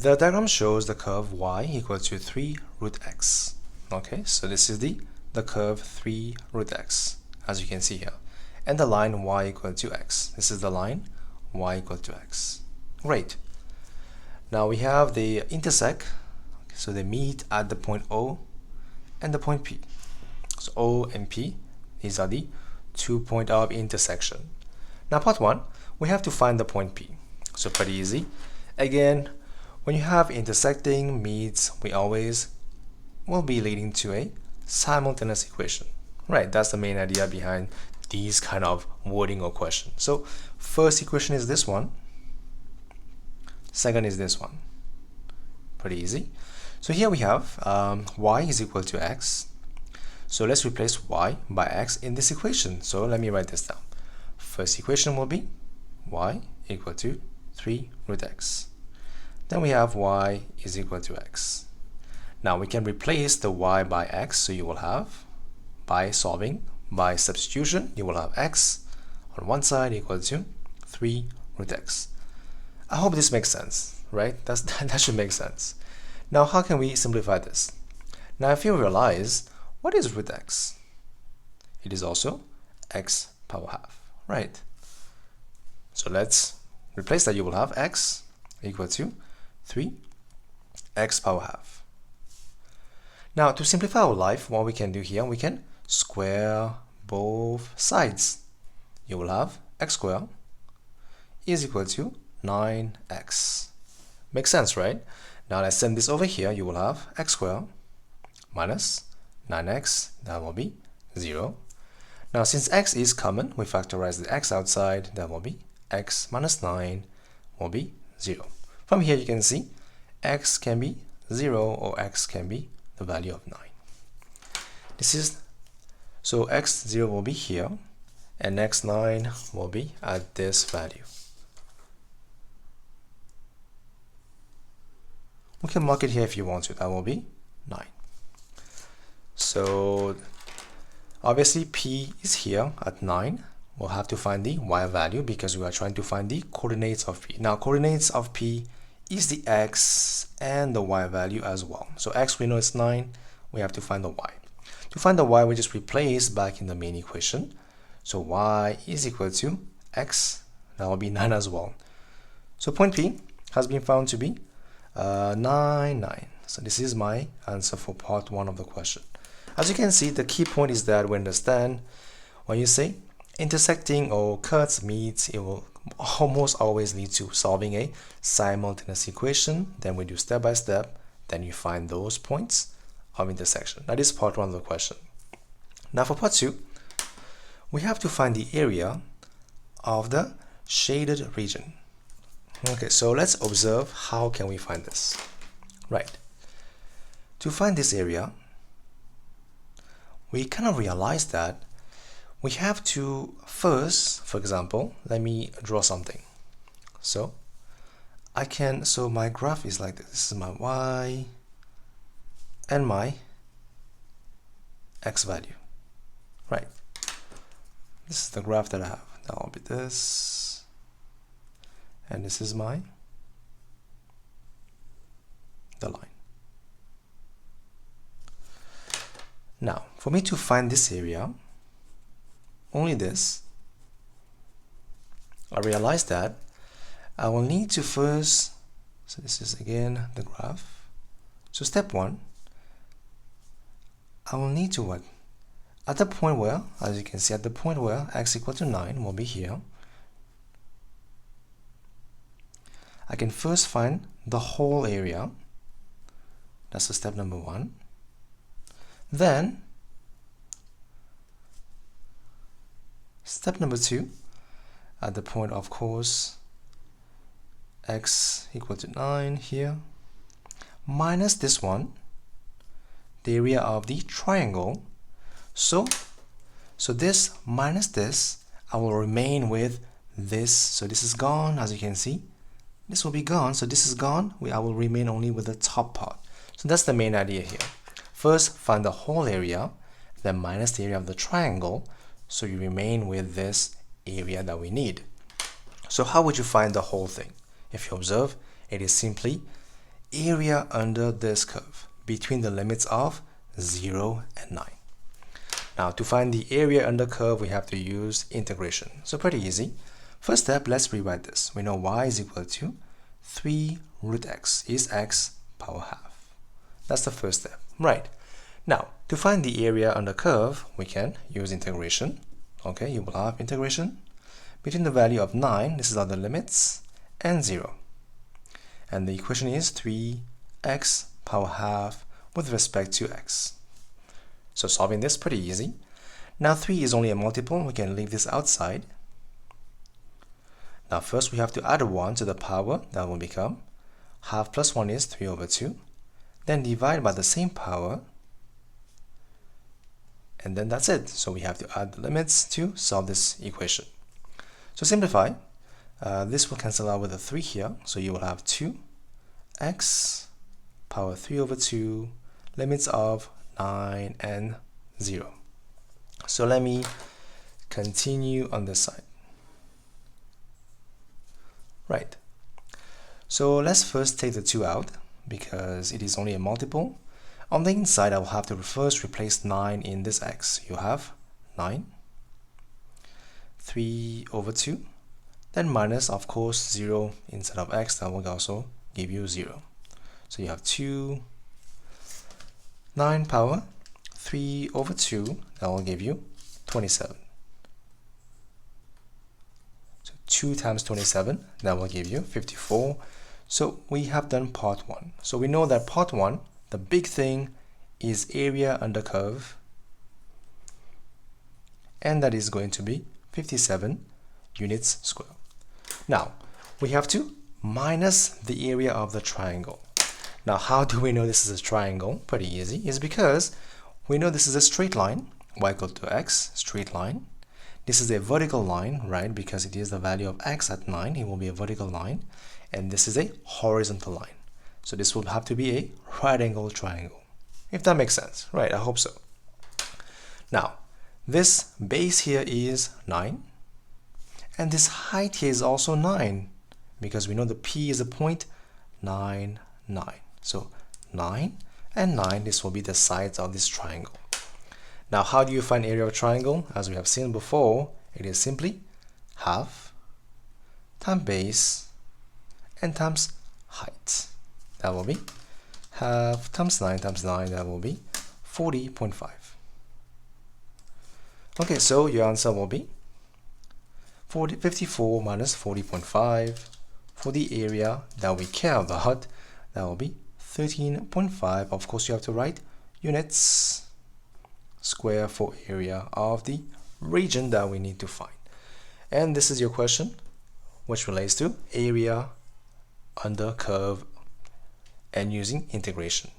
The diagram shows the curve y equal to 3 root x. Okay, so this is the curve 3 root x, as you can see here. And the line y equal to x. This is the line y equal to x. Great. Now we have the intersect. So they meet at the point O and the point P. So O and P, these are the 2 points of intersection. Now part 1, we have to find the point P. So pretty easy. Again, when you have intersecting meets, we always will be leading to a simultaneous equation. Right, that's the main idea behind these kind of wording or question. So first equation is this one. Second is this one. Pretty easy. So here we have y is equal to x. So let's replace y by x in this equation. So let me write this down. First equation will be y equal to 3 root x. Then we have y is equal to x. Now we can replace the y by x, so you will have, by solving, by substitution, you will have x on one side equal to 3 root x. I hope this makes sense, right? That should make sense. Now how can we simplify this? Now if you realize, what is root x? It is also x power half, right? So let's replace that. You will have x equal to 3 x power half. Now to simplify our life, what we can do here, we can square both sides. You will have x squared is equal to 9x. Makes sense, right? Now let's send this over here. You will have x squared minus 9x, that will be 0. Now since x is common, we factorize the x outside, that will be x minus 9 will be 0. From here you can see x can be 0 or x can be the value of 9. This is, so x0 will be here and x9 will be at this value. We can mark it here if you want to, that will be 9. So obviously P is here at 9. We'll have to find the y value because we are trying to find the coordinates of P. Now coordinates of P is the x and the y value as well. So x, we know it's 9. We have to find the y. To find the y, we just replace back in the main equation. So y is equal to x. That will be 9 as well. So point P has been found to be 9. So this is my answer for part 1 of the question. As you can see, the key point is that we understand when you say intersecting or cuts meets, it will almost always lead to solving a simultaneous equation. Then we do step by step, then you find those points of intersection. That is part 1 of the question. Now for part 2, we have to find the area of the shaded region. Okay, so let's observe how can we find this. Right. To find this area, we kind of realize that we have to first, for example, let me draw something. So my graph is like this. This is my y and my x value, right? This is the graph that I have. That will be this, and this is the line. Now, for me to find this area, only this, I realized that I will need to first, so this is again the graph. So step 1, I will need to what? At the point where, as you can see, at the point where x equal to 9 will be here, I can first find the whole area. That's the step number 1. Then step number 2, at the point of course x equal to 9 here, minus this one, the area of the triangle. So this minus this, I will remain with this. So this is gone, as you can see. This will be gone, so this is gone. I will remain only with the top part. So that's the main idea here. First, find the whole area, then minus the area of the triangle, so you remain with this area that we need. So how would you find the whole thing? If you observe, it is simply area under this curve between the limits of 0 and 9. Now to find the area under curve, we have to use integration. So pretty easy. First step, let's rewrite this. We know y is equal to 3 root x is x power half. That's the first step. Right. Now to find the area under curve, we can use integration. Okay, you will have integration between the value of 9, this is are the limits, and 0. And the equation is 3x power half with respect to x. So solving this, pretty easy. Now 3 is only a multiple, we can leave this outside. Now first we have to add a 1 to the power, that will become half plus 1 is 3 over 2. Then divide by the same power, and then that's it. So we have to add the limits to solve this equation. So simplify, this will cancel out with a 3 here, so you will have 2x power 3 over 2, limits of 9 and 0. So let me continue on this side. Right. So let's first take the 2 out because it is only a multiple. On the inside, I will have to first replace 9 in this x. You have 9, 3 over 2, then minus, of course, 0 instead of x, that will also give you 0. So you have 2, 9 power 3 over 2, that will give you 27. So 2 times 27, that will give you 54. So we have done part 1. So we know that part 1, the big thing is area under curve, and that is going to be 57 units square. Now we have to minus the area of the triangle. Now how do we know this is a triangle? Pretty easy. It's because we know this is a straight line, y equal to x, straight line. This is a vertical line, right? Because it is the value of x at 9, it will be a vertical line. And this is a horizontal line. So this will have to be a right angle triangle. If that makes sense, right? I hope so. Now, this base here is 9. And this height here is also 9. Because we know the P is a point 9, 9. So 9 and 9, this will be the sides of this triangle. Now, how do you find area of a triangle? As we have seen before, it is simply half times base and times height. That will be half times 9 times 9, that will be 40.5. Okay, so your answer will be 54 minus 40.5. For the area that we care about, that will be 13.5. Of course, you have to write units square for area of the region that we need to find. And this is your question, which relates to area under curve and using integration.